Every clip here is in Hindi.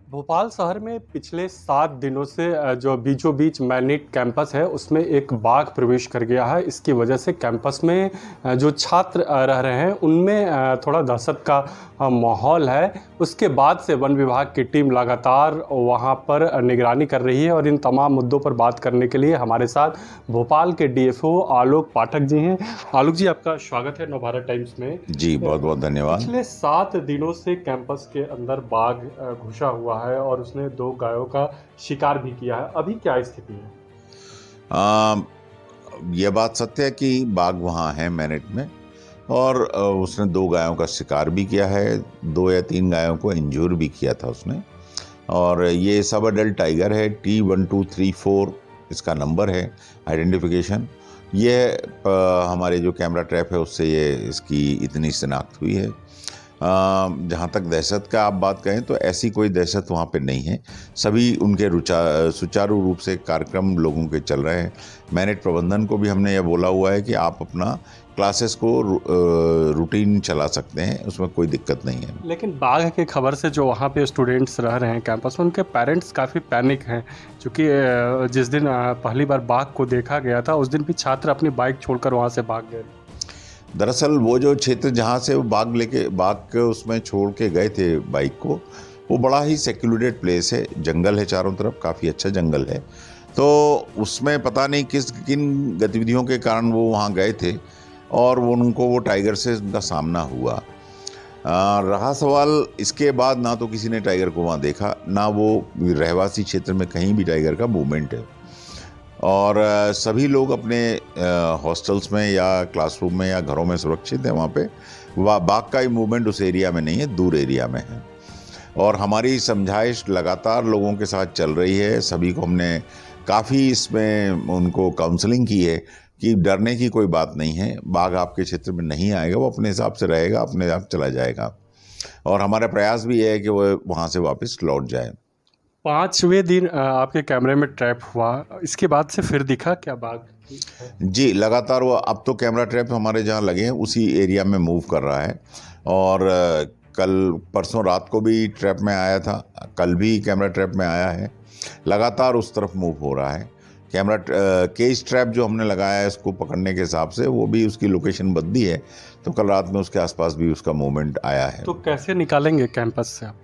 भोपाल शहर में पिछले 7 दिनों से जो बीचों बीच मैनिट कैंपस है उसमें एक बाघ प्रवेश कर गया है। इसकी वजह से कैंपस में जो छात्र रह रहे हैं उनमें थोड़ा दहशत का माहौल है। उसके बाद से वन विभाग की टीम लगातार वहां पर निगरानी कर रही है और इन तमाम मुद्दों पर बात करने के लिए हमारे साथ भोपाल के डीएफओ आलोक पाठक जी हैं। आलोक जी, आपका स्वागत है नवभारत टाइम्स में। जी बहुत बहुत धन्यवाद। पिछले 7 दिनों से कैंपस के अंदर बाघ घुसा हुआ है और उसने 2 गायों का शिकार भी किया है। अभी क्या स्थिति है? यह बात सत्य है कि बाघ वहाँ है मैनेट में और उसने 2 गायों का शिकार भी किया है। 2 या 3 गायों को इंजूर भी किया था उसने। और ये सब अडल्ट टाइगर है। T1234 इसका नंबर है, आइडेंटिफिकेशन। ये हमारे जो कैमरा ट्रैप है उससे ये इसकी इतनी शिनाख्त हुई है। जहाँ तक दहशत का आप बात करें तो ऐसी कोई दहशत वहाँ पे नहीं है। सभी उनके सुचारू रूप से कार्यक्रम लोगों के चल रहे हैं। मैनेट प्रबंधन को भी हमने यह बोला हुआ है कि आप अपना क्लासेस को रूटीन चला सकते हैं, उसमें कोई दिक्कत नहीं है। लेकिन बाघ की खबर से जो वहाँ पे स्टूडेंट्स रह रहे हैं कैंपस में, उनके पेरेंट्स काफ़ी पैनिक हैं, क्योंकि जिस दिन पहली बार बाघ को देखा गया था उस दिन भी छात्र अपनी बाइक छोड़कर वहाँ से भाग गए। दरअसल वो जो क्षेत्र जहाँ से वो बाघ के उसमें छोड़ के गए थे बाइक को, वो बड़ा ही सेक्लूडेड प्लेस है। जंगल है चारों तरफ, काफ़ी अच्छा जंगल है। तो उसमें पता नहीं किन गतिविधियों के कारण वो वहाँ गए थे और वो टाइगर से उनका सामना हुआ। रहा सवाल इसके बाद, ना तो किसी ने टाइगर को वहाँ देखा, ना वो रहवासी क्षेत्र में कहीं भी टाइगर का मूवमेंट है। और सभी लोग अपने हॉस्टल्स में या क्लासरूम में या घरों में सुरक्षित हैं। वहाँ पे बाघ का ही मूवमेंट उस एरिया में नहीं है, दूर एरिया में है। और हमारी समझाइश लगातार लोगों के साथ चल रही है। सभी को हमने काफ़ी इसमें उनको काउंसलिंग की है कि डरने की कोई बात नहीं है। बाघ आपके क्षेत्र में नहीं आएगा, वो अपने हिसाब से रहेगा, अपने आप चला जाएगा। और हमारा प्रयास भी है कि वो वहाँ से वापस लौट जाए। 5वें दिन आपके कैमरे में ट्रैप हुआ, इसके बाद से फिर दिखा क्या बाघ? जी, लगातार वो अब तो कैमरा ट्रैप हमारे जहाँ लगे हैं उसी एरिया में मूव कर रहा है। और कल परसों रात को भी ट्रैप में आया था, कल भी कैमरा ट्रैप में आया है। लगातार उस तरफ मूव हो रहा है। कैमरा केज ट्रैप जो हमने लगाया है उसको पकड़ने के हिसाब से, वो भी उसकी लोकेशन बदली है, तो कल रात में उसके आसपास भी उसका मूवमेंट आया है। तो कैसे निकालेंगे कैंपस से आप?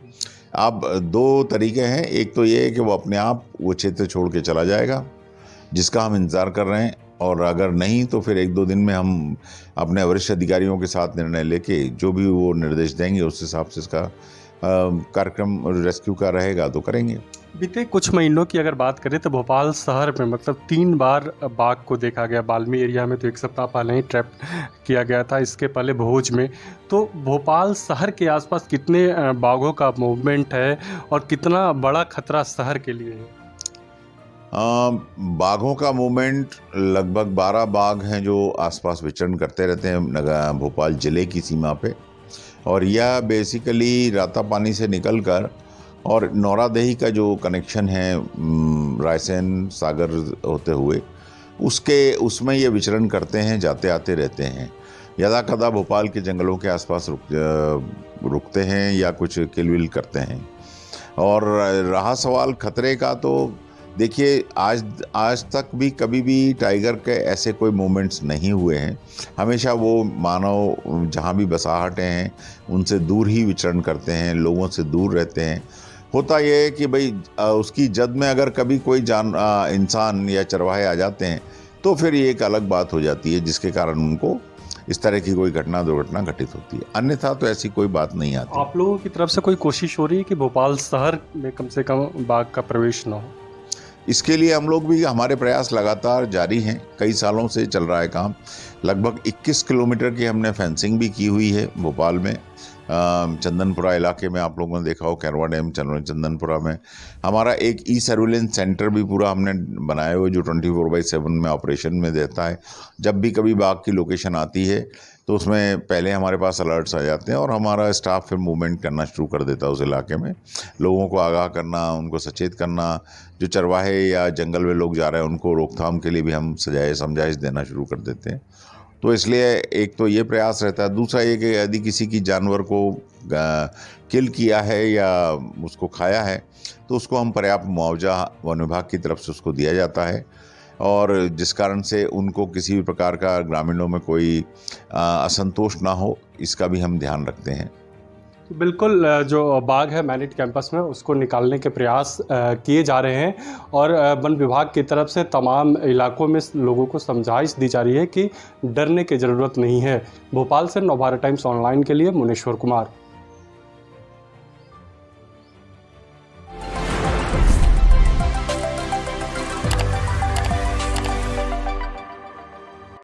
अब 2 तरीके हैं। एक तो ये है कि वो अपने आप वो क्षेत्र छोड़ के चला जाएगा, जिसका हम इंतज़ार कर रहे हैं। और अगर नहीं तो फिर 1-2 दिन में हम अपने वरिष्ठ अधिकारियों के साथ निर्णय लेके जो भी वो निर्देश देंगे उस हिसाब से इसका कार्यक्रम रेस्क्यू का रहेगा तो करेंगे। बीते कुछ महीनों की अगर बात करें तो भोपाल शहर में मतलब 3 बार बाघ को देखा गया। बाल्मी एरिया में तो 1 सप्ताह पहले ही ट्रैप किया गया था, इसके पहले भोज में। तो भोपाल शहर के आसपास कितने बाघों का मूवमेंट है और कितना बड़ा खतरा शहर के लिए है? बाघों का मूवमेंट लगभग 12 बाघ हैं जो आसपास विचरण करते रहते हैं भोपाल ज़िले की सीमा पे। और यह बेसिकली रातापानी से निकलकर और नौरादेही का जो कनेक्शन है रायसेन सागर होते हुए उसमें ये विचरण करते हैं, जाते आते रहते हैं। यदाकदा भोपाल के जंगलों के आसपास रुकते हैं या कुछ किलबिल करते हैं। और रहा सवाल खतरे का, तो देखिए आज तक भी कभी भी टाइगर के ऐसे कोई मूवमेंट्स नहीं हुए हैं। हमेशा वो मानव जहाँ भी बसाहटें हैं उनसे दूर ही विचरण करते हैं, लोगों से दूर रहते हैं। होता ये है कि भाई उसकी जद में अगर कभी कोई इंसान या चरवाहे आ जाते हैं तो फिर ये एक अलग बात हो जाती है, जिसके कारण उनको इस तरह की कोई दुर्घटना घटित होती है। अन्यथा तो ऐसी कोई बात नहीं आती। आप लोगों की तरफ से कोई कोशिश हो रही है कि भोपाल शहर में कम से कम बाघ का प्रवेश ना हो? इसके लिए हम लोग भी, हमारे प्रयास लगातार जारी हैं। कई सालों से चल रहा है काम। लगभग 21 किलोमीटर की हमने फेंसिंग भी की हुई है भोपाल में। चंदनपुरा इलाके में आप लोगों ने देखा हो, कैरवा डैम चंदनपुरा में हमारा एक सर्विलेंस सेंटर भी पूरा हमने बनाया हुआ, जो 24/7 में ऑपरेशन में रहता है। जब भी कभी बाघ की लोकेशन आती है तो उसमें पहले हमारे पास अलर्ट्स आ जाते हैं और हमारा स्टाफ फिर मूवमेंट करना शुरू कर देता है उस इलाके में। लोगों को आगाह करना, उनको सचेत करना। जो चरवाहे या जंगल में लोग जा रहे हैं उनको रोकथाम के लिए भी हम समझाइश देना शुरू कर देते हैं। तो इसलिए एक तो ये प्रयास रहता है। दूसरा ये कि यदि किसी की जानवर को किल किया है या उसको खाया है तो उसको हम पर्याप्त मुआवजा वन विभाग की तरफ से उसको दिया जाता है, और जिस कारण से उनको किसी भी प्रकार का ग्रामीणों में कोई असंतोष ना हो, इसका भी हम ध्यान रखते हैं। तो बिल्कुल जो बाघ है मैनिट कैंपस में उसको निकालने के प्रयास किए जा रहे हैं और वन विभाग की तरफ से तमाम इलाकों में लोगों को समझाइश दी जा रही है कि डरने की ज़रूरत नहीं है। भोपाल से नवभारत टाइम्स ऑनलाइन के लिए मुनेश्वर कुमार।